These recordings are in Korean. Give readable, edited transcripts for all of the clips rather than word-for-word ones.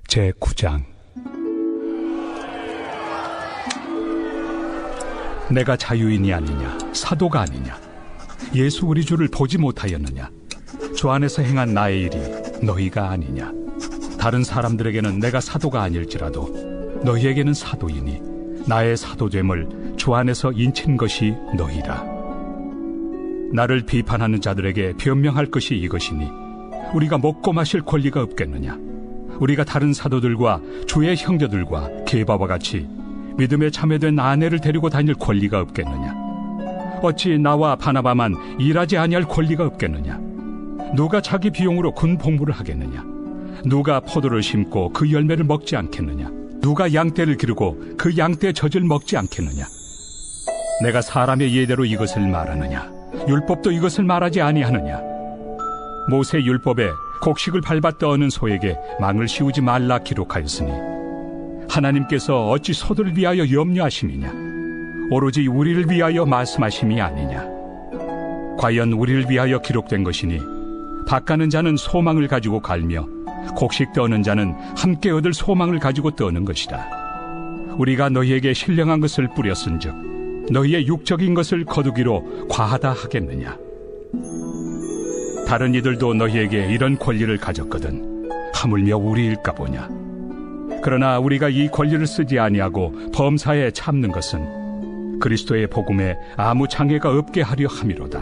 제9장. 내가 자유인이 아니냐, 사도가 아니냐, 예수 우리 주를 보지 못하였느냐, 주 안에서 행한 나의 일이 너희가 아니냐. 다른 사람들에게는 내가 사도가 아닐지라도 너희에게는 사도이니 나의 사도됨을 주 안에서 인친 것이 너희라. 나를 비판하는 자들에게 변명할 것이 이것이니 우리가 먹고 마실 권리가 없겠느냐. 우리가 다른 사도들과 주의 형제들과 게바와 같이 믿음에 참여된 아내를 데리고 다닐 권리가 없겠느냐. 어찌 나와 바나바만 일하지 아니할 권리가 없겠느냐. 누가 자기 비용으로 군 복무를 하겠느냐. 누가 포도를 심고 그 열매를 먹지 않겠느냐. 누가 양떼를 기르고 그 양떼의 젖을 먹지 않겠느냐. 내가 사람의 예대로 이것을 말하느냐. 율법도 이것을 말하지 아니하느냐. 모세 율법에 곡식을 밟아 떠는 소에게 망을 씌우지 말라 기록하였으니 하나님께서 어찌 소들을 위하여 염려하심이냐. 오로지 우리를 위하여 말씀하심이 아니냐. 과연 우리를 위하여 기록된 것이니 밭가는 자는 소망을 가지고 갈며 곡식 떠는 자는 함께 얻을 소망을 가지고 떠는 것이다. 우리가 너희에게 신령한 것을 뿌렸은즉 너희의 육적인 것을 거두기로 과하다 하겠느냐. 다른 이들도 너희에게 이런 권리를 가졌거든 하물며 우리일까 보냐. 그러나 우리가 이 권리를 쓰지 아니하고 범사에 참는 것은 그리스도의 복음에 아무 장애가 없게 하려 함이로다.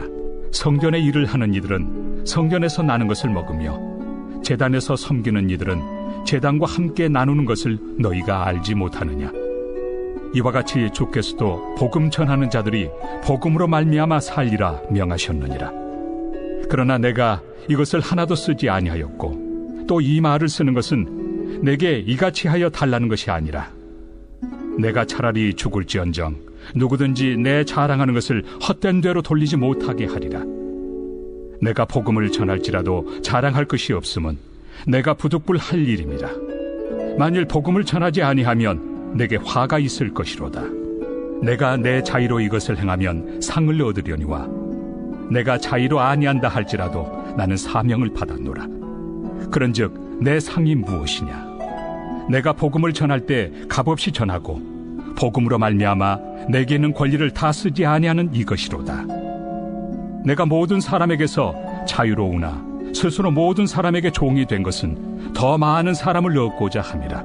성전의 일을 하는 이들은 성전에서 나는 것을 먹으며 제단에서 섬기는 이들은 제단과 함께 나누는 것을 너희가 알지 못하느냐. 이와 같이 주께서도 복음 전하는 자들이 복음으로 말미암아 살리라 명하셨느니라. 그러나 내가 이것을 하나도 쓰지 아니하였고 또 이 말을 쓰는 것은 내게 이같이 하여 달라는 것이 아니라 내가 차라리 죽을지언정 누구든지 내 자랑하는 것을 헛된 대로 돌리지 못하게 하리라. 내가 복음을 전할지라도 자랑할 것이 없음은 내가 부득불 할 일입니다. 만일 복음을 전하지 아니하면 내게 화가 있을 것이로다. 내가 내 자의로 이것을 행하면 상을 얻으려니와 내가 자의로 아니한다 할지라도 나는 사명을 받았노라. 그런즉 내 상이 무엇이냐. 내가 복음을 전할 때 값없이 전하고 복음으로 말미암아 내게 있는 권리를 다 쓰지 아니하는 이것이로다. 내가 모든 사람에게서 자유로우나 스스로 모든 사람에게 종이 된 것은 더 많은 사람을 얻고자 함이라.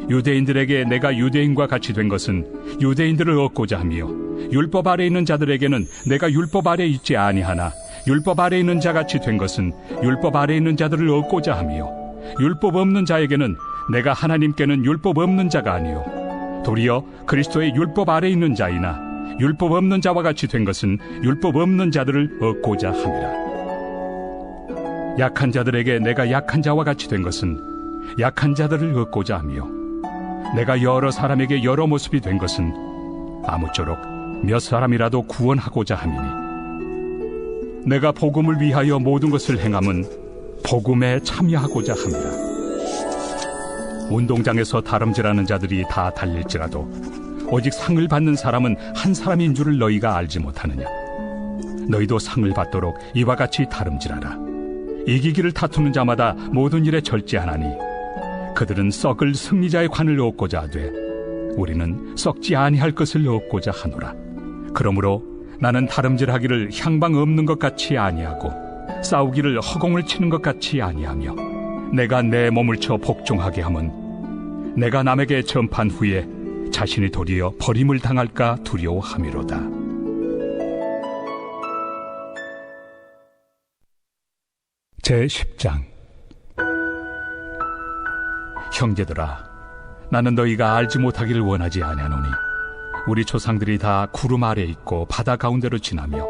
유대인들에게 내가 유대인과 같이 된 것은 유대인들을 얻고자 하며 율법 아래 있는 자들에게는 내가 율법 아래 있지 아니하나 율법 아래 있는 자같이 된 것은 율법 아래 있는 자들을 얻고자 하며 율법 없는 자에게는 내가 하나님께는 율법 없는 자가 아니요 도리어 그리스도의 율법 아래 있는 자이나 율법 없는 자와 같이 된 것은 율법 없는 자들을 얻고자 함이라. 약한 자들에게 내가 약한 자와 같이 된 것은 약한 자들을 얻고자 하며 내가 여러 사람에게 여러 모습이 된 것은 아무쪼록 몇 사람이라도 구원하고자 함이니 내가 복음을 위하여 모든 것을 행함은 복음에 참여하고자 함이라. 운동장에서 다름질하는 자들이 다 달릴지라도 오직 상을 받는 사람은 한 사람인 줄을 너희가 알지 못하느냐. 너희도 상을 받도록 이와 같이 다름질하라. 이기기를 다투는 자마다 모든 일에 절제하나니 그들은 썩을 승리자의 관을 얻고자 하되 우리는 썩지 아니할 것을 얻고자 하노라. 그러므로 나는 다름질하기를 향방 없는 것 같이 아니하고 싸우기를 허공을 치는 것 같이 아니하며 내가 내 몸을 쳐 복종하게 함은 내가 남에게 전판 후에 자신이 도리어 버림을 당할까 두려워함이로다. 제10장. 형제들아, 나는 너희가 알지 못하기를 원하지 아니하노니 우리 조상들이 다 구름 아래 있고 바다 가운데로 지나며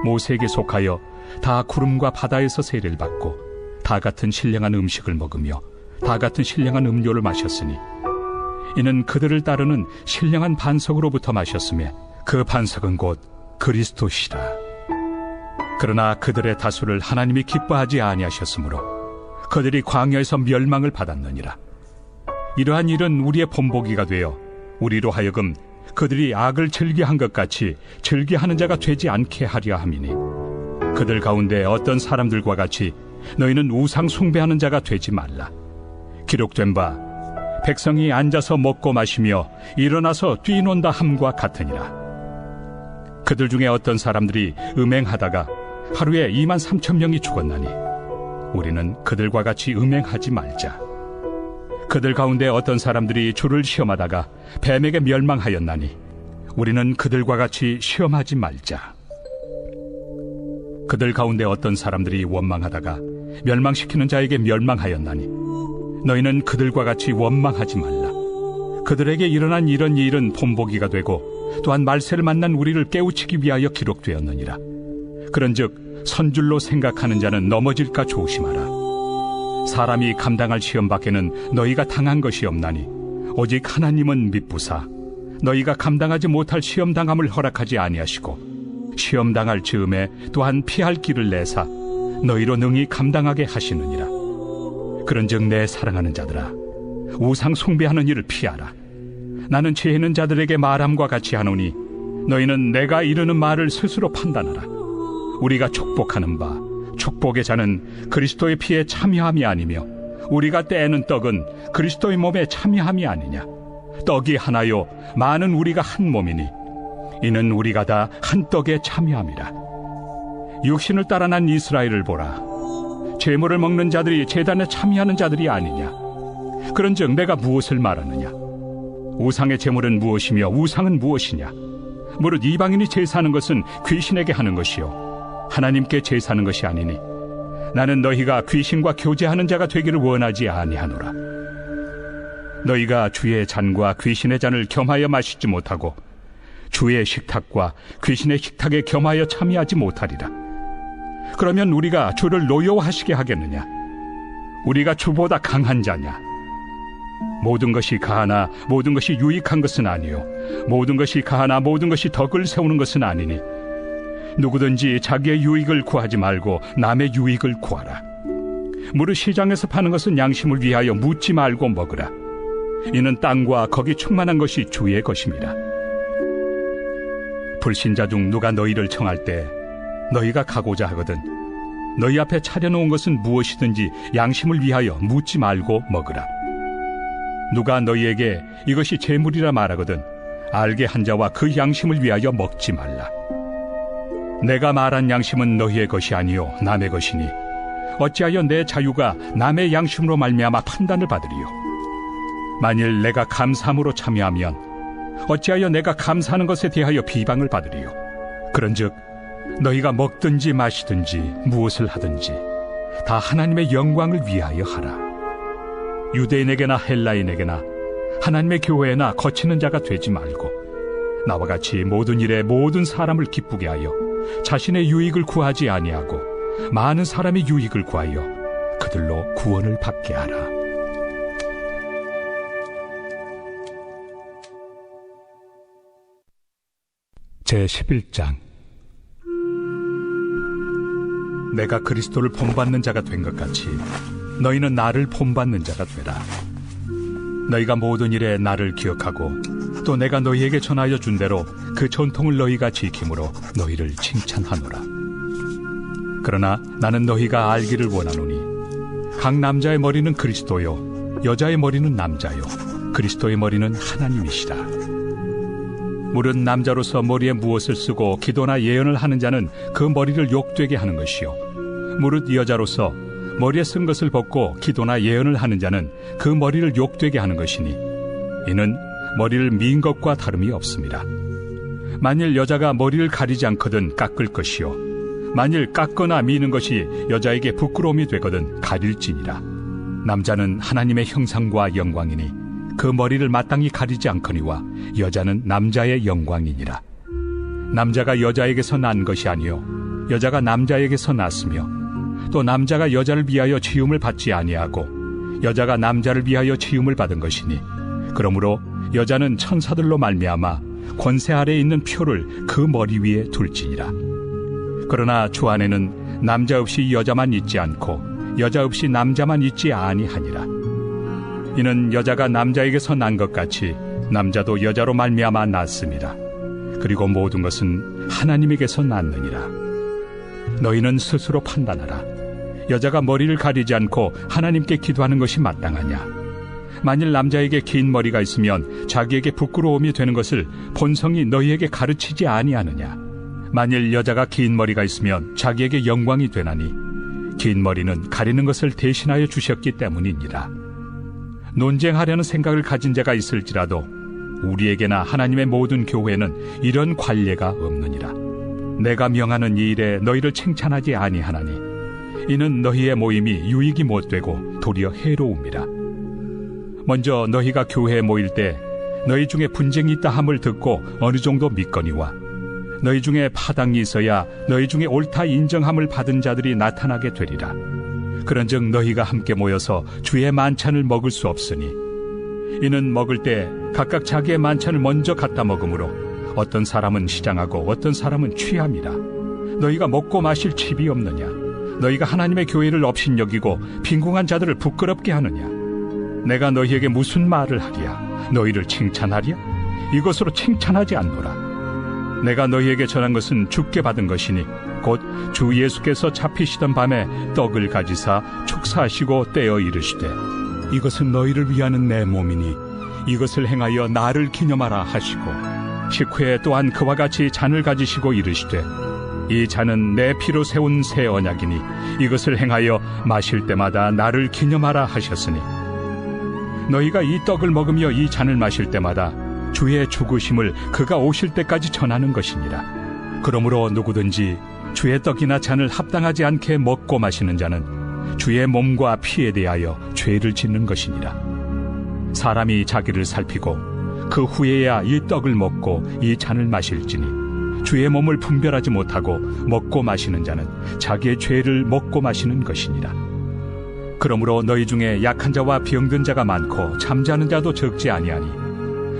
모세에게 속하여 다 구름과 바다에서 세례를 받고 다 같은 신령한 음식을 먹으며 다 같은 신령한 음료를 마셨으니 이는 그들을 따르는 신령한 반석으로부터 마셨으며 그 반석은 곧 그리스도시라. 그러나 그들의 다수를 하나님이 기뻐하지 아니하셨으므로 그들이 광야에서 멸망을 받았느니라. 이러한 일은 우리의 본보기가 되어 우리로 하여금 그들이 악을 즐겨한 것 같이 즐겨하는 자가 되지 않게 하려 함이니 그들 가운데 어떤 사람들과 같이 너희는 우상 숭배하는 자가 되지 말라. 기록된 바 백성이 앉아서 먹고 마시며 일어나서 뛰논다 함과 같으니라. 그들 중에 어떤 사람들이 음행하다가 하루에 23,000명이 죽었나니 우리는 그들과 같이 음행하지 말자. 그들 가운데 어떤 사람들이 주를 시험하다가 뱀에게 멸망하였나니 우리는 그들과 같이 시험하지 말자. 그들 가운데 어떤 사람들이 원망하다가 멸망시키는 자에게 멸망하였나니 너희는 그들과 같이 원망하지 말라. 그들에게 일어난 이런 일은 본보기가 되고 또한 말세를 만난 우리를 깨우치기 위하여 기록되었느니라. 그런즉 선줄로 생각하는 자는 넘어질까 조심하라. 사람이 감당할 시험 밖에는 너희가 당한 것이 없나니 오직 하나님은 미쁘사 너희가 감당하지 못할 시험 당함을 허락하지 아니하시고 시험 당할 즈음에 또한 피할 길을 내사 너희로 능히 감당하게 하시느니라. 그런즉 내 사랑하는 자들아, 우상 숭배하는 일을 피하라. 나는 지혜 있는 자들에게 말함과 같이 하노니 너희는 내가 이르는 말을 스스로 판단하라. 우리가 축복하는 바 축복의 자는 그리스도의 피에 참여함이 아니며 우리가 떼는 떡은 그리스도의 몸에 참여함이 아니냐. 떡이 하나요 많은 우리가 한 몸이니 이는 우리가 다 한 떡에 참여함이라. 육신을 따라 난 이스라엘을 보라. 제물을 먹는 자들이 제단에 참여하는 자들이 아니냐. 그런즉 내가 무엇을 말하느냐. 우상의 제물은 무엇이며 우상은 무엇이냐. 무릇 이방인이 제사하는 것은 귀신에게 하는 것이요 하나님께 제사하는 것이 아니니 나는 너희가 귀신과 교제하는 자가 되기를 원하지 아니하노라. 너희가 주의 잔과 귀신의 잔을 겸하여 마시지 못하고 주의 식탁과 귀신의 식탁에 겸하여 참여하지 못하리라. 그러면 우리가 주를 노여워하시게 하겠느냐. 우리가 주보다 강한 자냐. 모든 것이 가하나 모든 것이 유익한 것은 아니요 모든 것이 가하나 모든 것이 덕을 세우는 것은 아니니 누구든지 자기의 유익을 구하지 말고 남의 유익을 구하라. 무릇 시장에서 파는 것은 양심을 위하여 묻지 말고 먹으라. 이는 땅과 거기 충만한 것이 주의 것입니다. 불신자 중 누가 너희를 청할 때 너희가 가고자 하거든 너희 앞에 차려놓은 것은 무엇이든지 양심을 위하여 묻지 말고 먹으라. 누가 너희에게 이것이 제물이라 말하거든 알게 한 자와 그 양심을 위하여 먹지 말라. 내가 말한 양심은 너희의 것이 아니요 남의 것이니 어찌하여 내 자유가 남의 양심으로 말미암아 판단을 받으리요. 만일 내가 감사함으로 참여하면 어찌하여 내가 감사하는 것에 대하여 비방을 받으리요. 그런즉 너희가 먹든지 마시든지 무엇을 하든지 다 하나님의 영광을 위하여 하라. 유대인에게나 헬라인에게나 하나님의 교회나 거치는 자가 되지 말고 나와 같이 모든 일에 모든 사람을 기쁘게 하여 자신의 유익을 구하지 아니하고 많은 사람의 유익을 구하여 그들로 구원을 받게 하라. 제11장. 내가 그리스도를 본받는 자가 된 것 같이 너희는 나를 본받는 자가 되라. 너희가 모든 일에 나를 기억하고 또 내가 너희에게 전하여 준 대로 그 전통을 너희가 지킴으로 너희를 칭찬하노라. 그러나 나는 너희가 알기를 원하노니 각 남자의 머리는 그리스도요 여자의 머리는 남자요 그리스도의 머리는 하나님이시라. 무릇 남자로서 머리에 무엇을 쓰고 기도나 예언을 하는 자는 그 머리를 욕되게 하는 것이요 무릇 여자로서 머리에 쓴 것을 벗고 기도나 예언을 하는 자는 그 머리를 욕되게 하는 것이니 이는 머리를 민 것과 다름이 없습니다. 만일 여자가 머리를 가리지 않거든 깎을 것이요 만일 깎거나 미는 것이 여자에게 부끄러움이 되거든 가릴지니라. 남자는 하나님의 형상과 영광이니 그 머리를 마땅히 가리지 않거니와 여자는 남자의 영광이니라. 남자가 여자에게서 난 것이 아니요 여자가 남자에게서 났으며 또 남자가 여자를 위하여 지음을 받지 아니하고 여자가 남자를 위하여 지음을 받은 것이니 그러므로 여자는 천사들로 말미암아 권세 아래에 있는 표를 그 머리 위에 둘지니라. 그러나 주 안에는 남자 없이 여자만 있지 않고 여자 없이 남자만 있지 아니하니라. 이는 여자가 남자에게서 난 것 같이 남자도 여자로 말미암아 났습니다. 그리고 모든 것은 하나님에게서 났느니라. 너희는 스스로 판단하라. 여자가 머리를 가리지 않고 하나님께 기도하는 것이 마땅하냐? 만일 남자에게 긴 머리가 있으면 자기에게 부끄러움이 되는 것을 본성이 너희에게 가르치지 아니하느냐? 만일 여자가 긴 머리가 있으면 자기에게 영광이 되나니 긴 머리는 가리는 것을 대신하여 주셨기 때문이니라. 논쟁하려는 생각을 가진 자가 있을지라도 우리에게나 하나님의 모든 교회는 이런 관례가 없느니라. 내가 명하는 이 일에 너희를 칭찬하지 아니하나니 이는 너희의 모임이 유익이 못되고 도리어 해로움이라. 먼저 너희가 교회에 모일 때 너희 중에 분쟁이 있다 함을 듣고 어느 정도 믿거니와 너희 중에 파당이 있어야 너희 중에 옳다 인정함을 받은 자들이 나타나게 되리라. 그런즉 너희가 함께 모여서 주의 만찬을 먹을 수 없으니 이는 먹을 때 각각 자기의 만찬을 먼저 갖다 먹으므로 어떤 사람은 시장하고 어떤 사람은 취함이라. 너희가 먹고 마실 칩이 없느냐? 너희가 하나님의 교회를 업신여기고 빈궁한 자들을 부끄럽게 하느냐? 내가 너희에게 무슨 말을 하랴? 너희를 칭찬하랴? 이것으로 칭찬하지 않노라. 내가 너희에게 전한 것은 주께 받은 것이니 곧 주 예수께서 잡히시던 밤에 떡을 가지사 축사하시고 떼어 이르시되 이것은 너희를 위하는 내 몸이니 이것을 행하여 나를 기념하라 하시고 식후에 또한 그와 같이 잔을 가지시고 이르시되 이 잔은 내 피로 세운 새 언약이니 이것을 행하여 마실 때마다 나를 기념하라 하셨으니 너희가 이 떡을 먹으며 이 잔을 마실 때마다 주의 죽으심을 그가 오실 때까지 전하는 것이니라. 그러므로 누구든지 주의 떡이나 잔을 합당하지 않게 먹고 마시는 자는 주의 몸과 피에 대하여 죄를 짓는 것이니라. 사람이 자기를 살피고 그 후에야 이 떡을 먹고 이 잔을 마실지니 주의 몸을 분별하지 못하고 먹고 마시는 자는 자기의 죄를 먹고 마시는 것이니라. 그러므로 너희 중에 약한 자와 병든 자가 많고 잠자는 자도 적지 아니하니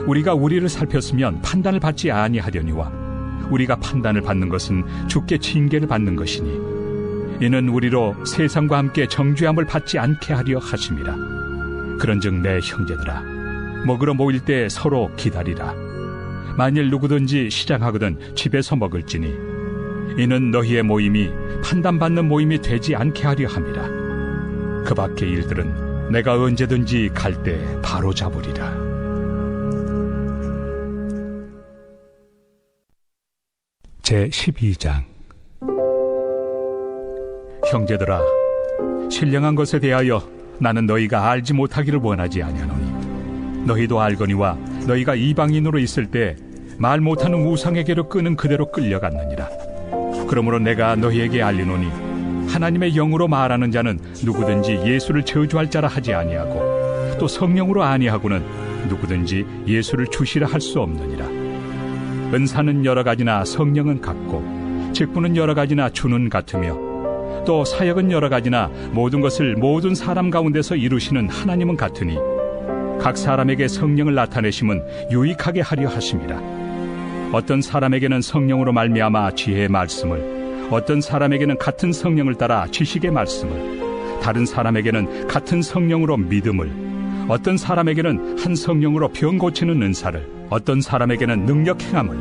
우리가 우리를 살폈으면 판단을 받지 아니하려니와 우리가 판단을 받는 것은 주께 징계를 받는 것이니 이는 우리로 세상과 함께 정죄함을 받지 않게 하려 하심이라. 그런즉 내 형제들아 먹으러 모일 때 서로 기다리라. 만일 누구든지 시장하거든 집에서 먹을지니 이는 너희의 모임이 판단받는 모임이 되지 않게 하려 함이라. 그 밖의 일들은 내가 언제든지 갈 때 바로 잡으리라. 제12장. 형제들아, 신령한 것에 대하여 나는 너희가 알지 못하기를 원하지 아니하노니 너희도 알거니와 너희가 이방인으로 있을 때 말 못하는 우상에게로 끄는 그대로 끌려갔느니라. 그러므로 내가 너희에게 알리노니 하나님의 영으로 말하는 자는 누구든지 예수를 저주할 자라 하지 아니하고 또 성령으로 아니하고는 누구든지 예수를 주시라 할 수 없느니라. 은사는 여러 가지나 성령은 같고 직분은 여러 가지나 주는 같으며 또 사역은 여러 가지나 모든 것을 모든 사람 가운데서 이루시는 하나님은 같으니 각 사람에게 성령을 나타내심은 유익하게 하려 하심이라. 어떤 사람에게는 성령으로 말미암아 지혜의 말씀을, 어떤 사람에게는 같은 성령을 따라 지식의 말씀을, 다른 사람에게는 같은 성령으로 믿음을, 어떤 사람에게는 한 성령으로 병 고치는 은사를, 어떤 사람에게는 능력 행함을,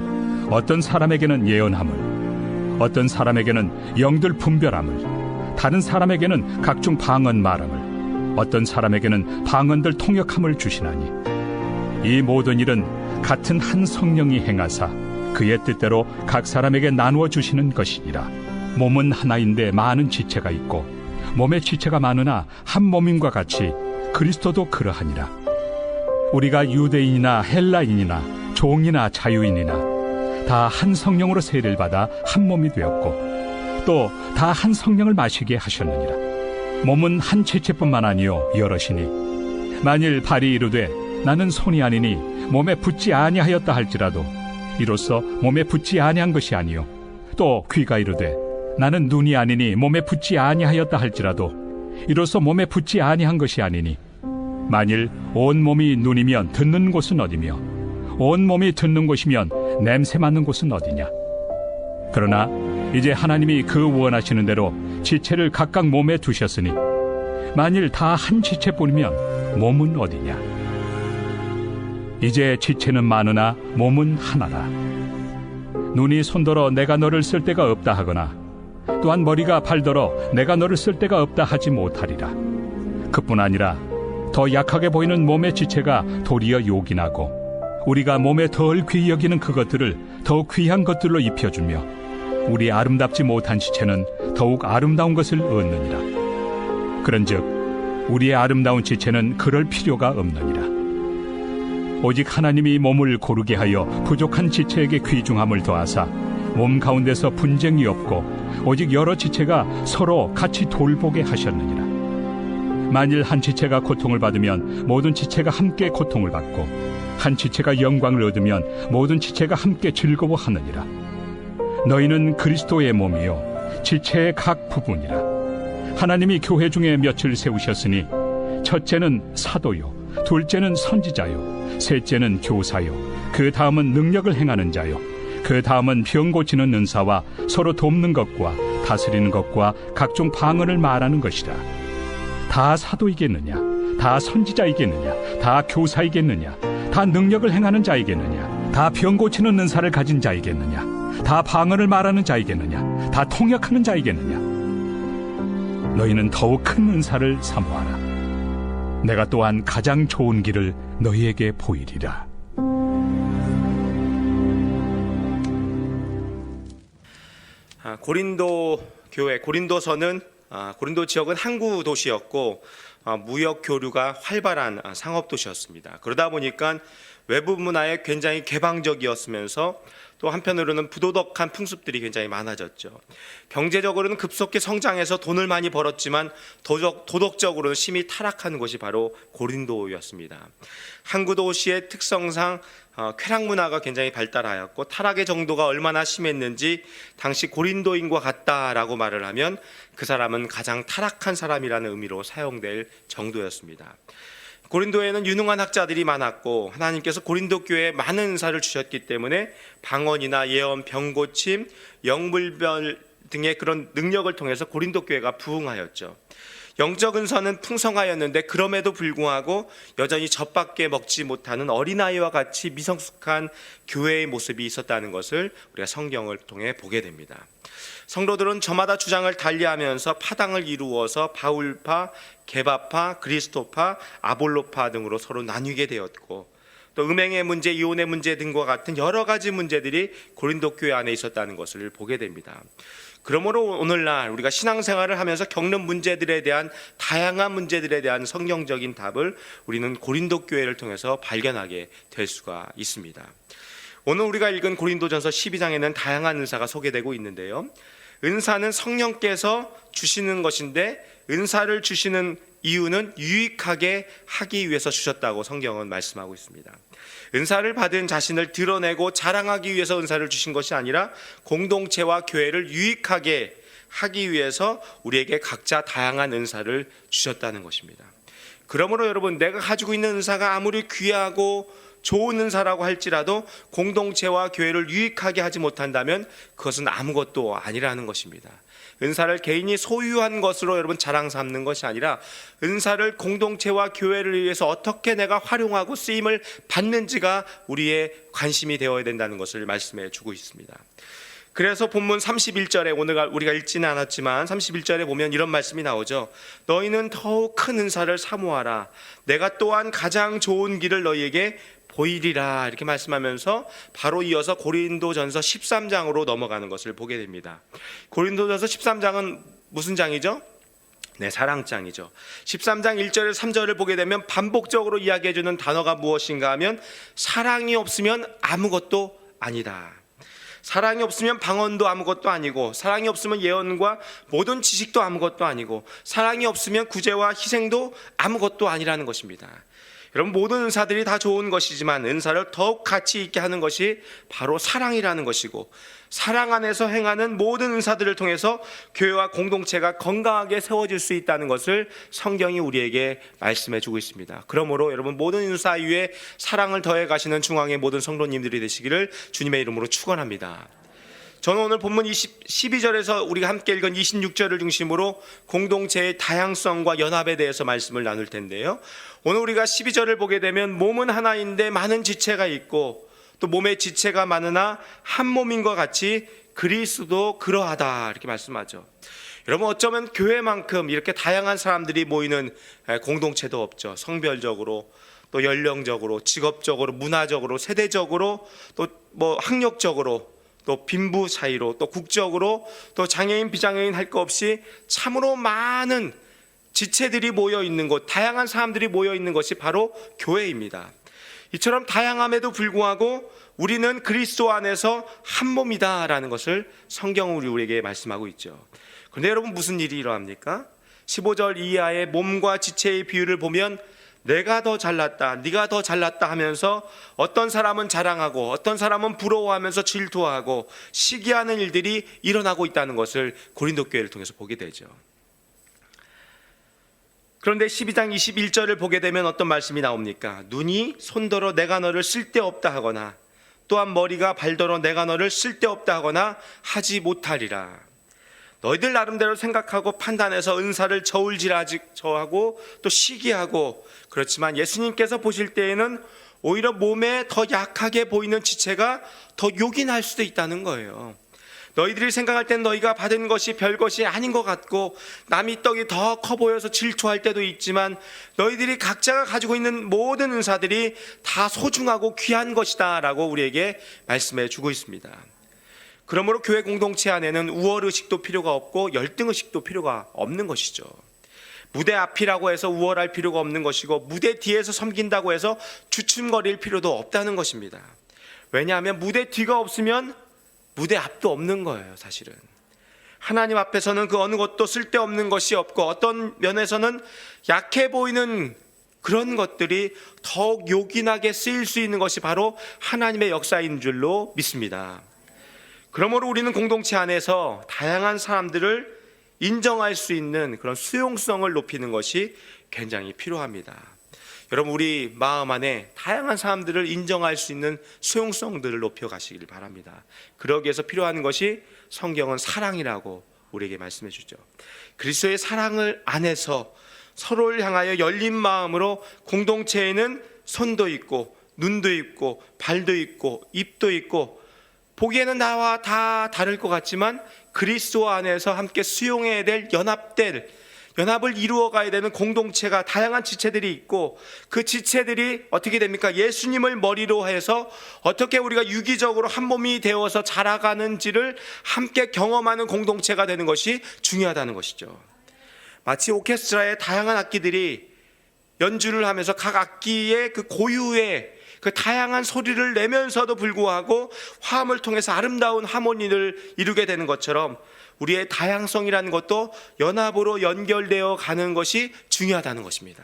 어떤 사람에게는 예언함을, 어떤 사람에게는 영들 분별함을, 다른 사람에게는 각종 방언 말함을, 어떤 사람에게는 방언들 통역함을 주시나니 이 모든 일은 같은 한 성령이 행하사 그의 뜻대로 각 사람에게 나누어 주시는 것이니라. 몸은 하나인데 많은 지체가 있고 몸의 지체가 많으나 한 몸임과 같이 그리스도도 그러하니라. 우리가 유대인이나 헬라인이나 종이나 자유인이나 다 한 성령으로 세례를 받아 한 몸이 되었고 또 다 한 성령을 마시게 하셨느니라. 몸은 한 지체뿐만 아니요 여럿이니 만일 발이 이르되 나는 손이 아니니 몸에 붙지 아니하였다 할지라도 이로써 몸에 붙지 아니한 것이 아니요 또 귀가 이르되 나는 눈이 아니니 몸에 붙지 아니하였다 할지라도 이로써 몸에 붙지 아니한 것이 아니니 만일 온 몸이 눈이면 듣는 곳은 어디며 온 몸이 듣는 곳이면 냄새 맡는 곳은 어디냐. 그러나 이제 하나님이 그 원하시는 대로 지체를 각각 몸에 두셨으니 만일 다 한 지체뿐이면 몸은 어디냐. 이제 지체는 많으나 몸은 하나라. 눈이 손더러 내가 너를 쓸 데가 없다 하거나 또한 머리가 발더러 내가 너를 쓸 데가 없다 하지 못하리라. 그뿐 아니라 더 약하게 보이는 몸의 지체가 도리어 요긴하고 우리가 몸에 덜 귀히 여기는 그것들을 더욱 귀한 것들로 입혀주며 우리 아름답지 못한 지체는 더욱 아름다운 것을 얻느니라. 그런즉 우리의 아름다운 지체는 그럴 필요가 없느니라. 오직 하나님이 몸을 고르게 하여 부족한 지체에게 귀중함을 더하사 몸 가운데서 분쟁이 없고 오직 여러 지체가 서로 같이 돌보게 하셨느니라. 만일 한 지체가 고통을 받으면 모든 지체가 함께 고통을 받고 한 지체가 영광을 얻으면 모든 지체가 함께 즐거워하느니라. 너희는 그리스도의 몸이요 지체의 각 부분이라. 하나님이 교회 중에 몇을 세우셨으니 첫째는 사도요, 둘째는 선지자요, 셋째는 교사요, 그 다음은 능력을 행하는 자요, 그 다음은 병 고치는 은사와 서로 돕는 것과 다스리는 것과 각종 방언을 말하는 것이라. 다 사도이겠느냐? 다 선지자이겠느냐? 다 교사이겠느냐? 다 능력을 행하는 자이겠느냐? 다 병 고치는 은사를 가진 자이겠느냐? 다 방언을 말하는 자이겠느냐? 다 통역하는 자이겠느냐? 너희는 더욱 큰 은사를 사모하라. 내가 또한 가장 좋은 길을 너희에게 보이리라. 고린도 교회, 고린도서는 고린도 지역은 항구 도시였고 무역 교류가 활발한 상업 도시였습니다. 그러다 보니까 외부 문화에 굉장히 개방적이었으면서 또 한편으로는 부도덕한 풍습들이 굉장히 많아졌죠. 경제적으로는 급속히 성장해서 돈을 많이 벌었지만 도덕적으로는 심히 타락한 곳이 바로 고린도였습니다. 항구 도시의 특성상 쾌락 문화가 굉장히 발달하였고 타락의 정도가 얼마나 심했는지 당시 고린도인과 같다라고 말을 하면 그 사람은 가장 타락한 사람이라는 의미로 사용될 정도였습니다. 고린도에는 유능한 학자들이 많았고 하나님께서 고린도 교회에 많은 은사를 주셨기 때문에 방언이나 예언, 병고침, 영불변 등의 그런 능력을 통해서 고린도 교회가 부흥하였죠. 영적 은사는 풍성하였는데 그럼에도 불구하고 여전히 젖밖에 먹지 못하는 어린아이와 같이 미성숙한 교회의 모습이 있었다는 것을 우리가 성경을 통해 보게 됩니다. 성도들은 저마다 주장을 달리하면서 파당을 이루어서 바울파, 게바파, 그리스도파, 아볼로파 등으로 서로 나뉘게 되었고 또 음행의 문제, 이혼의 문제 등과 같은 여러 가지 문제들이 고린도 교회 안에 있었다는 것을 보게 됩니다. 그러므로 오늘날 우리가 신앙생활을 하면서 겪는 문제들에 대한 다양한 문제들에 대한 성경적인 답을 우리는 고린도 교회를 통해서 발견하게 될 수가 있습니다. 오늘 우리가 읽은 고린도전서 12장에는 다양한 은사가 소개되고 있는데요. 은사는 성령께서 주시는 것인데 은사를 주시는 이유는 유익하게 하기 위해서 주셨다고 성경은 말씀하고 있습니다. 은사를 받은 자신을 드러내고 자랑하기 위해서 은사를 주신 것이 아니라 공동체와 교회를 유익하게 하기 위해서 우리에게 각자 다양한 은사를 주셨다는 것입니다. 그러므로 여러분, 내가 가지고 있는 은사가 아무리 귀하고 좋은 은사라고 할지라도 공동체와 교회를 유익하게 하지 못한다면 그것은 아무것도 아니라는 것입니다. 은사를 개인이 소유한 것으로 여러분 자랑 삼는 것이 아니라 은사를 공동체와 교회를 위해서 어떻게 내가 활용하고 쓰임을 받는지가 우리의 관심이 되어야 된다는 것을 말씀해 주고 있습니다. 그래서 본문 31절에 오늘 우리가 읽지는 않았지만 31절에 보면 이런 말씀이 나오죠. 너희는 더욱 큰 은사를 사모하라. 내가 또한 가장 좋은 길을 너희에게 보이리라. 이렇게 말씀하면서 바로 이어서 고린도전서 13장으로 넘어가는 것을 보게 됩니다. 고린도전서 13장은 무슨 장이죠? 네, 사랑장이죠. 13장 1절에서 3절을 보게 되면 반복적으로 이야기해 주는 단어가 무엇인가 하면 사랑이 없으면 아무것도 아니다. 사랑이 없으면 방언도 아무것도 아니고 사랑이 없으면 예언과 모든 지식도 아무것도 아니고 사랑이 없으면 구제와 희생도 아무것도 아니라는 것입니다. 여러분, 모든 은사들이 다 좋은 것이지만 은사를 더욱 가치 있게 하는 것이 바로 사랑이라는 것이고 사랑 안에서 행하는 모든 은사들을 통해서 교회와 공동체가 건강하게 세워질 수 있다는 것을 성경이 우리에게 말씀해 주고 있습니다. 그러므로 여러분, 모든 은사 위에 사랑을 더해 가시는 중앙의 모든 성도님들이 되시기를 주님의 이름으로 축원합니다. 저는 오늘 본문 12절에서 우리가 함께 읽은 26절을 중심으로 공동체의 다양성과 연합에 대해서 말씀을 나눌 텐데요. 오늘 우리가 12절을 보게 되면 몸은 하나인데 많은 지체가 있고 또 몸의 지체가 많으나 한 몸인 것 같이 그리스도도 그러하다 이렇게 말씀하죠. 여러분, 어쩌면 교회만큼 이렇게 다양한 사람들이 모이는 공동체도 없죠. 성별적으로, 또 연령적으로, 직업적으로, 문화적으로, 세대적으로, 또 뭐 학력적으로, 또 빈부 차이로, 또 국적으로, 또 장애인 비장애인 할 거 없이 참으로 많은 지체들이 모여 있는 곳, 다양한 사람들이 모여 있는 것이 바로 교회입니다. 이처럼 다양함에도 불구하고 우리는 그리스도 안에서 한 몸이다라는 것을 성경은 우리에게 말씀하고 있죠. 그런데 여러분, 무슨 일이 일어납니까? 15절 이하의 몸과 지체의 비유를 보면 내가 더 잘났다, 네가 더 잘났다 하면서 어떤 사람은 자랑하고 어떤 사람은 부러워하면서 질투하고 시기하는 일들이 일어나고 있다는 것을 고린도 교회를 통해서 보게 되죠. 그런데 12장 21절을 보게 되면 어떤 말씀이 나옵니까? 눈이 손더러 내가 너를 쓸데없다 하거나 또한 머리가 발더러 내가 너를 쓸데없다 하거나 하지 못하리라. 너희들 나름대로 생각하고 판단해서 은사를 저울질하고 또 시기하고, 그렇지만 예수님께서 보실 때에는 오히려 몸에 더 약하게 보이는 지체가 더 욕이 날 수도 있다는 거예요. 너희들이 생각할 땐 너희가 받은 것이 별것이 아닌 것 같고 남이 떡이 더 커 보여서 질투할 때도 있지만 너희들이 각자가 가지고 있는 모든 은사들이 다 소중하고 귀한 것이다 라고 우리에게 말씀해 주고 있습니다. 그러므로 교회 공동체 안에는 우월의식도 필요가 없고 열등의식도 필요가 없는 것이죠. 무대 앞이라고 해서 우월할 필요가 없는 것이고 무대 뒤에서 섬긴다고 해서 주춤거릴 필요도 없다는 것입니다. 왜냐하면 무대 뒤가 없으면 무대 앞도 없는 거예요. 사실은 하나님 앞에서는 그 어느 것도 쓸데없는 것이 없고 어떤 면에서는 약해 보이는 그런 것들이 더욱 요긴하게 쓰일 수 있는 것이 바로 하나님의 역사인 줄로 믿습니다. 그러므로 우리는 공동체 안에서 다양한 사람들을 인정할 수 있는 그런 수용성을 높이는 것이 굉장히 필요합니다. 여러분, 우리 마음 안에 다양한 사람들을 인정할 수 있는 수용성들을 높여가시길 바랍니다. 그러기 위해서 필요한 것이 성경은 사랑이라고 우리에게 말씀해 주죠. 그리스도의 사랑을 안에서 서로를 향하여 열린 마음으로 공동체에는 손도 있고 눈도 있고 발도 있고 입도 있고 보기에는 나와 다 다를 것 같지만 그리스도 안에서 함께 수용해야 될 연합을 이루어가야 되는 공동체가 다양한 지체들이 있고 그 지체들이 어떻게 됩니까? 예수님을 머리로 해서 어떻게 우리가 유기적으로 한 몸이 되어서 자라가는지를 함께 경험하는 공동체가 되는 것이 중요하다는 것이죠. 마치 오케스트라의 다양한 악기들이 연주를 하면서 각 악기의 그 고유의 그 다양한 소리를 내면서도 불구하고 화음을 통해서 아름다운 하모니를 이루게 되는 것처럼 우리의 다양성이라는 것도 연합으로 연결되어 가는 것이 중요하다는 것입니다.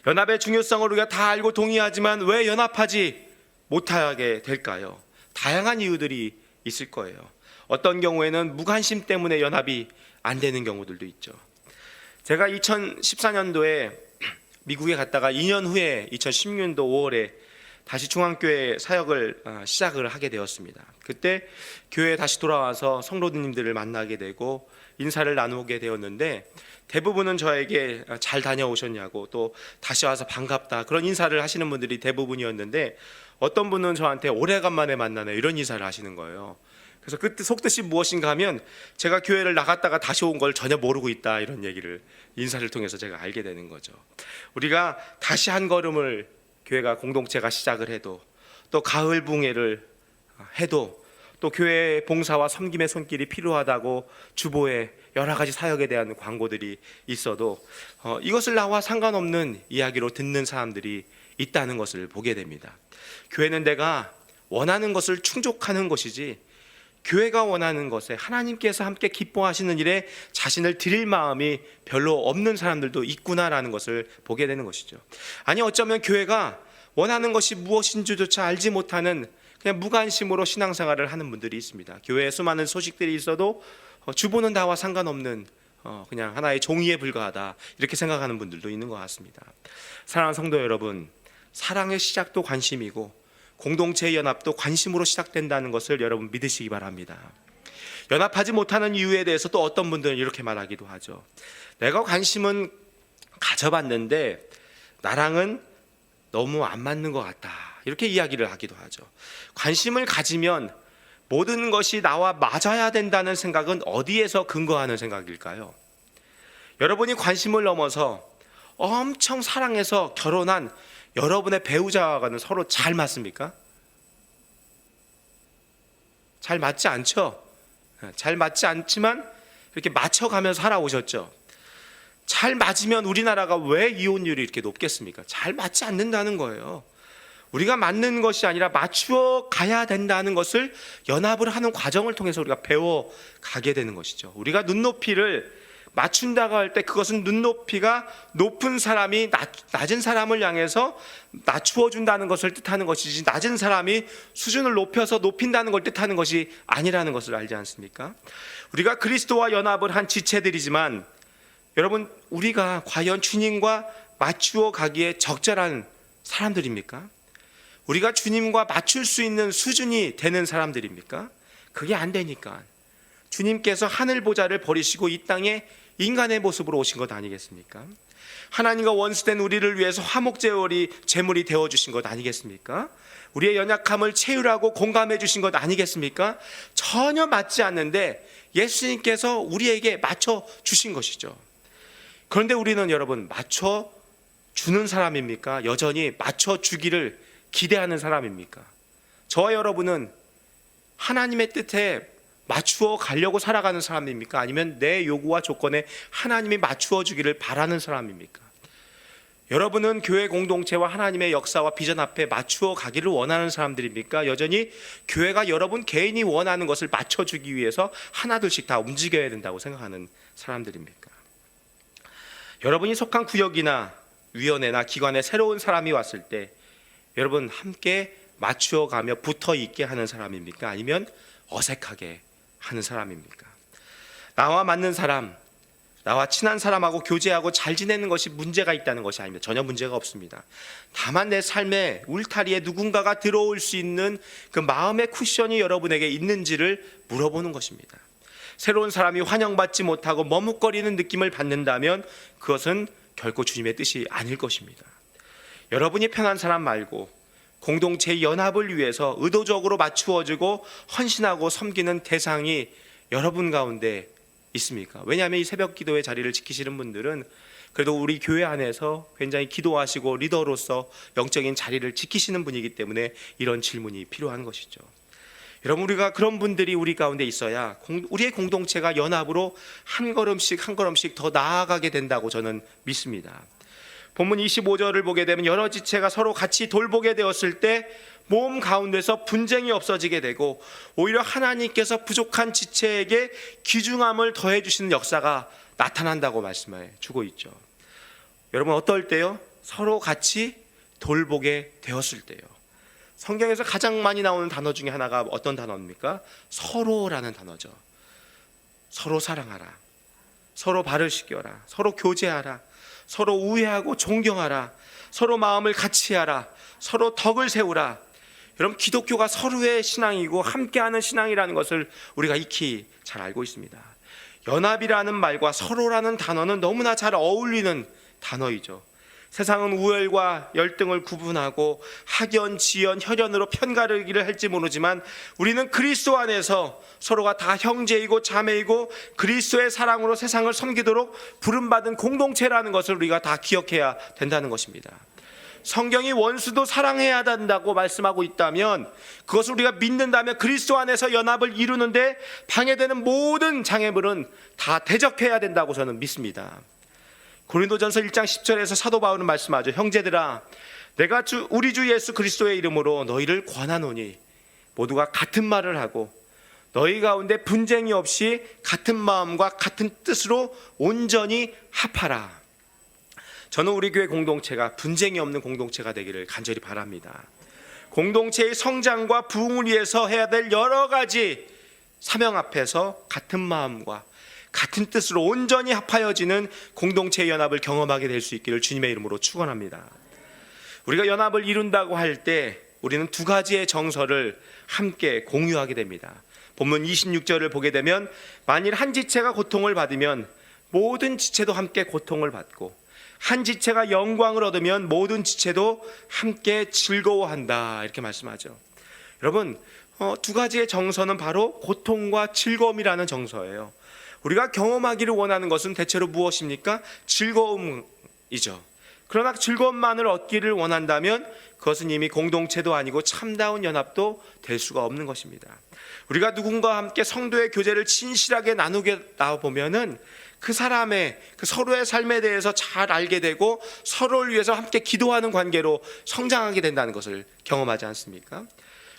연합의 중요성을 우리가 다 알고 동의하지만 왜 연합하지 못하게 될까요? 다양한 이유들이 있을 거예요. 어떤 경우에는 무관심 때문에 연합이 안 되는 경우들도 있죠. 제가 2014년도에 미국에 갔다가 2년 후에 2016년도 5월에 다시 중앙교회 사역을 시작을 하게 되었습니다. 그때 교회에 다시 돌아와서 성도님들을 만나게 되고 인사를 나누게 되었는데 대부분은 저에게 잘 다녀오셨냐고 또 다시 와서 반갑다 그런 인사를 하시는 분들이 대부분이었는데 어떤 분은 저한테 오래간만에 만나네 이런 인사를 하시는 거예요. 그래서 그때 속뜻이 무엇인가 하면 제가 교회를 나갔다가 다시 온 걸 전혀 모르고 있다 이런 얘기를 인사를 통해서 제가 알게 되는 거죠. 우리가 다시 한 걸음을 교회가 공동체가 시작을 해도 또 가을 붕회를 해도 또 교회 봉사와 섬김의 손길이 필요하다고 주보에 여러 가지 사역에 대한 광고들이 있어도 이것을 나와 상관없는 이야기로 듣는 사람들이 있다는 것을 보게 됩니다. 교회는 내가 원하는 것을 충족하는 것이지 교회가 원하는 것에 하나님께서 함께 기뻐하시는 일에 자신을 드릴 마음이 별로 없는 사람들도 있구나라는 것을 보게 되는 것이죠. 아니 어쩌면 교회가 원하는 것이 무엇인지조차 알지 못하는 그냥 무관심으로 신앙생활을 하는 분들이 있습니다. 교회에 수많은 소식들이 있어도 주보는 나와 상관없는 그냥 하나의 종이에 불과하다 이렇게 생각하는 분들도 있는 것 같습니다. 사랑하는 성도 여러분, 사랑의 시작도 관심이고 공동체의 연합도 관심으로 시작된다는 것을 여러분 믿으시기 바랍니다. 연합하지 못하는 이유에 대해서 또 어떤 분들은 이렇게 말하기도 하죠. 내가 관심은 가져봤는데 나랑은 너무 안 맞는 것 같다 이렇게 이야기를 하기도 하죠. 관심을 가지면 모든 것이 나와 맞아야 된다는 생각은 어디에서 근거하는 생각일까요? 여러분이 관심을 넘어서 엄청 사랑해서 결혼한 여러분의 배우자와는 서로 잘 맞습니까? 잘 맞지 않죠? 잘 맞지 않지만 이렇게 맞춰가면서 살아오셨죠. 잘 맞으면 우리나라가 왜 이혼율이 이렇게 높겠습니까? 잘 맞지 않는다는 거예요. 우리가 맞는 것이 아니라 맞추어 가야 된다는 것을 연합을 하는 과정을 통해서 우리가 배워가게 되는 것이죠. 우리가 눈높이를 맞춘다고 할 때 그것은 눈높이가 높은 사람이 낮은 사람을 향해서 낮추어 준다는 것을 뜻하는 것이지, 낮은 사람이 수준을 높여서 높인다는 걸 뜻하는 것이 아니라는 것을 알지 않습니까? 우리가 그리스도와 연합을 한 지체들이지만 여러분, 우리가 과연 주님과 맞추어 가기에 적절한 사람들입니까? 우리가 주님과 맞출 수 있는 수준이 되는 사람들입니까? 그게 안 되니까 주님께서 하늘 보좌를 버리시고 이 땅에 인간의 모습으로 오신 것 아니겠습니까? 하나님과 원수된 우리를 위해서 화목제물이 되어주신 것 아니겠습니까? 우리의 연약함을 채우라고 공감해 주신 것 아니겠습니까? 전혀 맞지 않는데 예수님께서 우리에게 맞춰주신 것이죠. 그런데 우리는 여러분, 맞춰주는 사람입니까? 여전히 맞춰주기를 기대하는 사람입니까? 저와 여러분은 하나님의 뜻에 맞추어 가려고 살아가는 사람입니까? 아니면 내 요구와 조건에 하나님이 맞추어 주기를 바라는 사람입니까? 여러분은 교회 공동체와 하나님의 역사와 비전 앞에 맞추어 가기를 원하는 사람들입니까? 여전히 교회가 여러분 개인이 원하는 것을 맞춰주기 위해서 하나둘씩 다 움직여야 된다고 생각하는 사람들입니까? 여러분이 속한 구역이나 위원회나 기관에 새로운 사람이 왔을 때 여러분 함께 맞추어 가며 붙어 있게 하는 사람입니까? 아니면 어색하게 하는 사람입니까? 나와 맞는 사람, 나와 친한 사람하고 교제하고 잘 지내는 것이 문제가 있다는 것이 아닙니다. 전혀 문제가 없습니다. 다만 내 삶의 울타리에 누군가가 들어올 수 있는 그 마음의 쿠션이 여러분에게 있는지를 물어보는 것입니다. 새로운 사람이 환영받지 못하고 머뭇거리는 느낌을 받는다면 그것은 결코 주님의 뜻이 아닐 것입니다. 여러분이 편한 사람 말고 공동체의 연합을 위해서 의도적으로 맞추어지고 헌신하고 섬기는 대상이 여러분 가운데 있습니까? 왜냐하면 이 새벽 기도의 자리를 지키시는 분들은 그래도 우리 교회 안에서 굉장히 기도하시고 리더로서 영적인 자리를 지키시는 분이기 때문에 이런 질문이 필요한 것이죠. 여러분, 우리가 그런 분들이 우리 가운데 있어야 우리의 공동체가 연합으로 한 걸음씩 한 걸음씩 더 나아가게 된다고 저는 믿습니다. 본문 25절을 보게 되면 여러 지체가 서로 같이 돌보게 되었을 때 몸 가운데서 분쟁이 없어지게 되고 오히려 하나님께서 부족한 지체에게 귀중함을 더해 주시는 역사가 나타난다고 말씀해 주고 있죠. 여러분, 어떨 때요? 서로 같이 돌보게 되었을 때요. 성경에서 가장 많이 나오는 단어 중에 하나가 어떤 단어입니까? 서로라는 단어죠. 서로 사랑하라, 서로 발을 씻겨라, 서로 교제하라, 서로 우애하고 존경하라, 서로 마음을 같이 하라, 서로 덕을 세우라. 여러분, 기독교가 서로의 신앙이고 함께하는 신앙이라는 것을 우리가 익히 잘 알고 있습니다. 연합이라는 말과 서로라는 단어는 너무나 잘 어울리는 단어이죠. 세상은 우열과 열등을 구분하고 학연, 지연, 혈연으로 편가르기를 할지 모르지만 우리는 그리스도 안에서 서로가 다 형제이고 자매이고 그리스도의 사랑으로 세상을 섬기도록 부름받은 공동체라는 것을 우리가 다 기억해야 된다는 것입니다. 성경이 원수도 사랑해야 된다고 말씀하고 있다면 그것을 우리가 믿는다면 그리스도 안에서 연합을 이루는데 방해되는 모든 장애물은 다 대적해야 된다고 저는 믿습니다. 고린도전서 1장 10절에서 사도 바울은 말씀하죠. 형제들아, 내가 우리 주 예수 그리스도의 이름으로 너희를 권하노니 모두가 같은 말을 하고 너희 가운데 분쟁이 없이 같은 마음과 같은 뜻으로 온전히 합하라. 저는 우리 교회 공동체가 분쟁이 없는 공동체가 되기를 간절히 바랍니다. 공동체의 성장과 부흥을 위해서 해야 될 여러 가지 사명 앞에서 같은 마음과 같은 뜻으로 온전히 합하여지는 공동체의 연합을 경험하게 될 수 있기를 주님의 이름으로 축원합니다. 우리가 연합을 이룬다고 할 때 우리는 두 가지의 정서를 함께 공유하게 됩니다. 본문 26절을 보게 되면 만일 한 지체가 고통을 받으면 모든 지체도 함께 고통을 받고 한 지체가 영광을 얻으면 모든 지체도 함께 즐거워한다, 이렇게 말씀하죠. 여러분, 두 가지의 정서는 바로 고통과 즐거움이라는 정서예요. 우리가 경험하기를 원하는 것은 대체로 무엇입니까? 즐거움이죠. 그러나 즐거움만을 얻기를 원한다면 그것은 이미 공동체도 아니고 참다운 연합도 될 수가 없는 것입니다. 우리가 누군가와 함께 성도의 교제를 진실하게 나누게 나보면은 그 사람의 그 서로의 삶에 대해서 잘 알게 되고 서로를 위해서 함께 기도하는 관계로 성장하게 된다는 것을 경험하지 않습니까?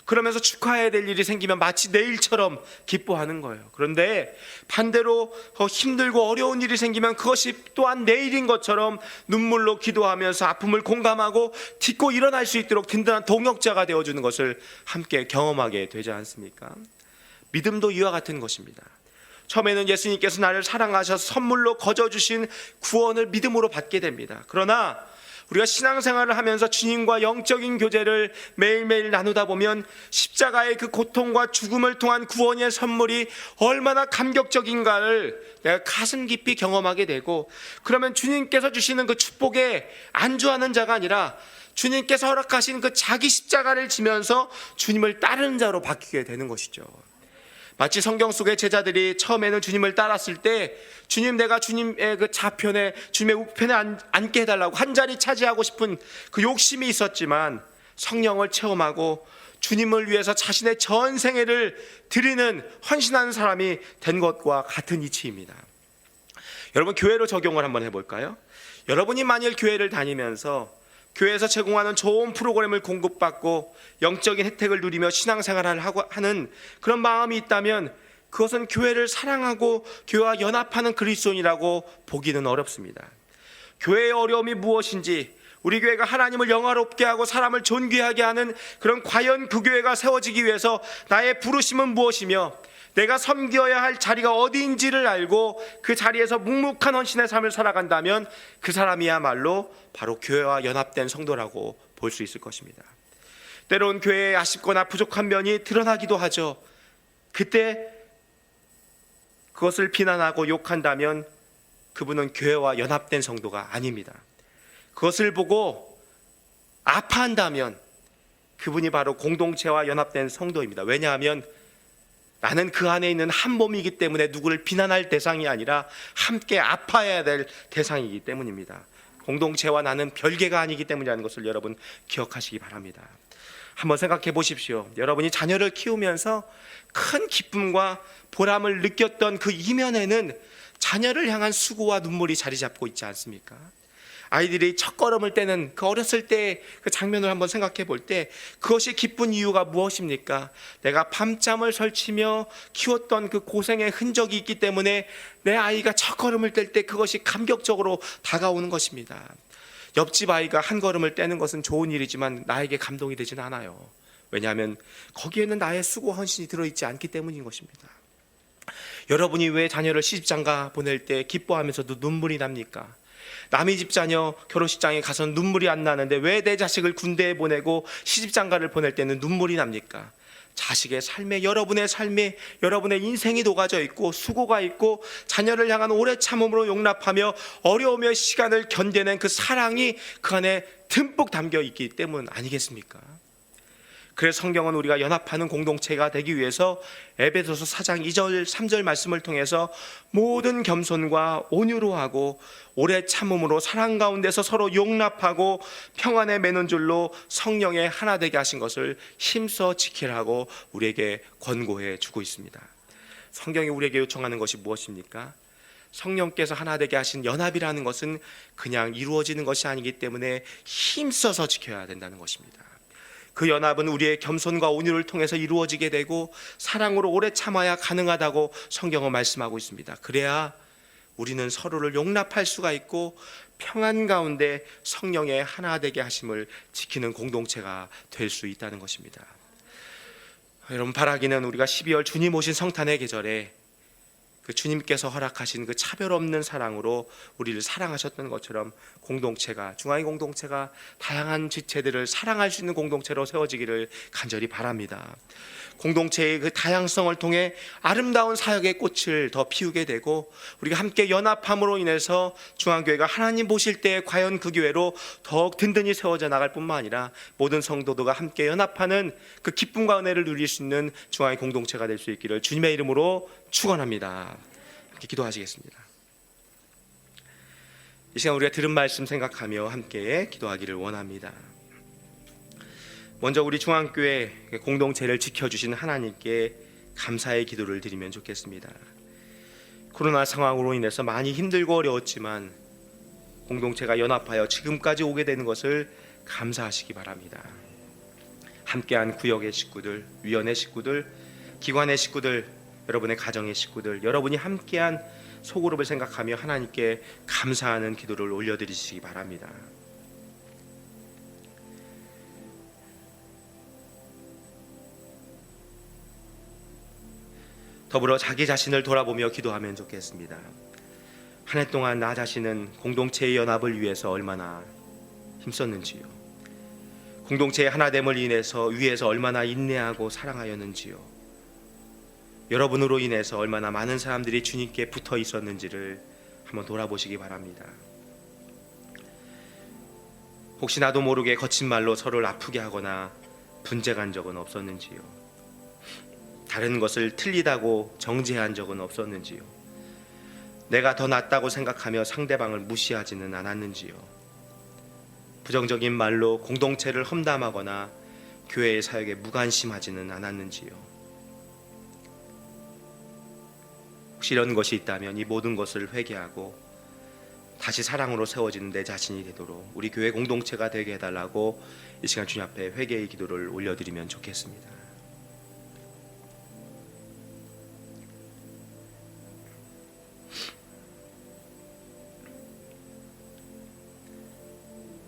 그러면서 축하해야 될 일이 생기면 마치 내일처럼 기뻐하는 거예요. 그런데 반대로 힘들고 어려운 일이 생기면 그것이 또한 내일인 것처럼 눈물로 기도하면서 아픔을 공감하고 딛고 일어날 수 있도록 든든한 동역자가 되어주는 것을 함께 경험하게 되지 않습니까? 믿음도 이와 같은 것입니다. 처음에는 예수님께서 나를 사랑하셔서 선물로 거저주신 구원을 믿음으로 받게 됩니다. 그러나 우리가 신앙생활을 하면서 주님과 영적인 교제를 매일매일 나누다 보면 십자가의 그 고통과 죽음을 통한 구원의 선물이 얼마나 감격적인가를 내가 가슴 깊이 경험하게 되고, 그러면 주님께서 주시는 그 축복에 안주하는 자가 아니라 주님께서 허락하신 그 자기 십자가를 지면서 주님을 따르는 자로 바뀌게 되는 것이죠. 마치 성경 속의 제자들이 처음에는 주님을 따랐을 때 주님, 내가 주님의 그 좌편에 주님의 우편에 앉게 해달라고 한 자리 차지하고 싶은 그 욕심이 있었지만 성령을 체험하고 주님을 위해서 자신의 전생애를 드리는 헌신하는 사람이 된 것과 같은 이치입니다. 여러분, 교회로 적용을 한번 해볼까요? 여러분이 만일 교회를 다니면서 교회에서 제공하는 좋은 프로그램을 공급받고 영적인 혜택을 누리며 신앙생활을 하는 그런 마음이 있다면 그것은 교회를 사랑하고 교회와 연합하는 그리스도인이라고 보기는 어렵습니다. 교회의 어려움이 무엇인지, 우리 교회가 하나님을 영화롭게 하고 사람을 존귀하게 하는 그런 과연 그 교회가 세워지기 위해서 나의 부르심은 무엇이며 내가 섬겨야 할 자리가 어디인지를 알고 그 자리에서 묵묵한 헌신의 삶을 살아간다면 그 사람이야말로 바로 교회와 연합된 성도라고 볼 수 있을 것입니다. 때론 교회에 아쉽거나 부족한 면이 드러나기도 하죠. 그때 그것을 비난하고 욕한다면 그분은 교회와 연합된 성도가 아닙니다. 그것을 보고 아파한다면 그분이 바로 공동체와 연합된 성도입니다. 왜냐하면 나는 그 안에 있는 한 몸이기 때문에 누구를 비난할 대상이 아니라 함께 아파해야 될 대상이기 때문입니다. 공동체와 나는 별개가 아니기 때문이라는 것을 여러분 기억하시기 바랍니다. 한번 생각해 보십시오. 여러분이 자녀를 키우면서 큰 기쁨과 보람을 느꼈던 그 이면에는 자녀를 향한 수고와 눈물이 자리 잡고 있지 않습니까? 아이들이 첫 걸음을 떼는 그 어렸을 때 그 장면을 한번 생각해 볼 때 그것이 기쁜 이유가 무엇입니까? 내가 밤잠을 설치며 키웠던 그 고생의 흔적이 있기 때문에 내 아이가 첫 걸음을 뗄 때 그것이 감격적으로 다가오는 것입니다. 옆집 아이가 한 걸음을 떼는 것은 좋은 일이지만 나에게 감동이 되지는 않아요. 왜냐하면 거기에는 나의 수고 헌신이 들어있지 않기 때문인 것입니다. 여러분이 왜 자녀를 시집장가 보낼 때 기뻐하면서도 눈물이 납니까? 남의 집 자녀 결혼식장에 가서 눈물이 안 나는데 왜 내 자식을 군대에 보내고 시집장가를 보낼 때는 눈물이 납니까? 자식의 삶에, 여러분의 삶에 여러분의 인생이 녹아져 있고 수고가 있고 자녀를 향한 오래 참음으로 용납하며 어려움의 시간을 견뎌낸 그 사랑이 그 안에 듬뿍 담겨 있기 때문 아니겠습니까? 그래서 성경은 우리가 연합하는 공동체가 되기 위해서 에베소서 4장 2절 3절 말씀을 통해서 모든 겸손과 온유로 하고 오래 참음으로 사랑 가운데서 서로 용납하고 평안에 매는 줄로 성령의 하나 되게 하신 것을 힘써 지키라고 우리에게 권고해 주고 있습니다. 성경이 우리에게 요청하는 것이 무엇입니까? 성령께서 하나 되게 하신 연합이라는 것은 그냥 이루어지는 것이 아니기 때문에 힘써서 지켜야 된다는 것입니다. 그 연합은 우리의 겸손과 온유를 통해서 이루어지게 되고 사랑으로 오래 참아야 가능하다고 성경은 말씀하고 있습니다. 그래야 우리는 서로를 용납할 수가 있고 평안 가운데 성령의 하나 되게 하심을 지키는 공동체가 될 수 있다는 것입니다. 여러분, 바라기는 우리가 12월 주님 오신 성탄의 계절에 그 주님께서 허락하신 그 차별 없는 사랑으로 우리를 사랑하셨던 것처럼 중앙의 공동체가 다양한 지체들을 사랑할 수 있는 공동체로 세워지기를 간절히 바랍니다. 공동체의 그 다양성을 통해 아름다운 사역의 꽃을 더 피우게 되고, 우리가 함께 연합함으로 인해서 중앙교회가 하나님 보실 때 과연 그 교회로 더욱 든든히 세워져 나갈 뿐만 아니라 모든 성도들과 함께 연합하는 그 기쁨과 은혜를 누릴 수 있는 중앙의 공동체가 될 수 있기를 주님의 이름으로 축원합니다. 함께 기도하시겠습니다. 이 시간 우리가 들은 말씀 생각하며 함께 기도하기를 원합니다. 먼저 우리 중앙교회 공동체를 지켜주신 하나님께 감사의 기도를 드리면 좋겠습니다. 코로나 상황으로 인해서 많이 힘들고 어려웠지만 공동체가 연합하여 지금까지 오게 되는 것을 감사하시기 바랍니다. 함께한 구역의 식구들, 위원회 식구들, 기관의 식구들, 여러분의 가정의 식구들, 여러분이 함께한 소그룹을 생각하며 하나님께 감사하는 기도를 올려드리시기 바랍니다. 더불어 자기 자신을 돌아보며 기도하면 좋겠습니다. 한 해 동안 나 자신은 공동체의 연합을 위해서 얼마나 힘썼는지요. 공동체의 하나됨을 인해서 위에서 얼마나 인내하고 사랑하였는지요. 여러분으로 인해서 얼마나 많은 사람들이 주님께 붙어 있었는지를 한번 돌아보시기 바랍니다. 혹시 나도 모르게 거친 말로 서로를 아프게 하거나 분쟁한 적은 없었는지요. 다른 것을 틀리다고 정죄한 적은 없었는지요. 내가 더 낫다고 생각하며 상대방을 무시하지는 않았는지요. 부정적인 말로 공동체를 험담하거나 교회의 사역에 무관심하지는 않았는지요. 혹시 이런 것이 있다면 이 모든 것을 회개하고 다시 사랑으로 세워지는 내 자신이 되도록 우리 교회 공동체가 되게 해달라고 이 시간 주님 앞에 회개의 기도를 올려드리면 좋겠습니다.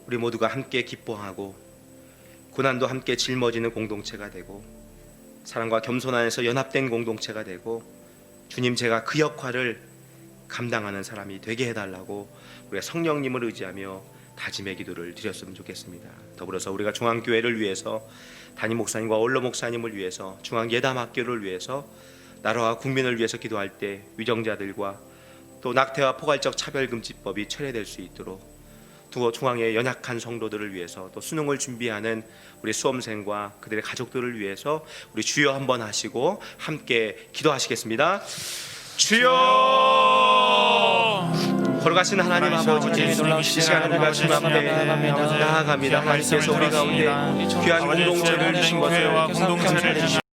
우리 모두가 함께 기뻐하고 고난도 함께 짊어지는 공동체가 되고 사랑과 겸손 안에서 연합된 공동체가 되고 주님, 제가 그 역할을 감당하는 사람이 되게 해달라고 우리가 성령님을 의지하며 다짐의 기도를 드렸으면 좋겠습니다. 더불어서 우리가 중앙교회를 위해서 담임 목사님과 원로 목사님을 위해서 중앙예담학교를 위해서 나라와 국민을 위해서 기도할 때 위정자들과 또 낙태와 포괄적 차별금지법이 철회될 수 있도록 또 중앙의 연약한 성도들을 위해서 또 수능을 준비하는 우리 수험생과 그들의 가족들을 위해서 우리 주여 한번 하시고 함께 기도하시겠습니다. 주여! 걸어가신 하나님 아버지, 이 시간 우리가 주님 앞에 나아갑니다. 하나님께서 우리 가운데 귀한 공동체를 주신 것을 감사드립니다.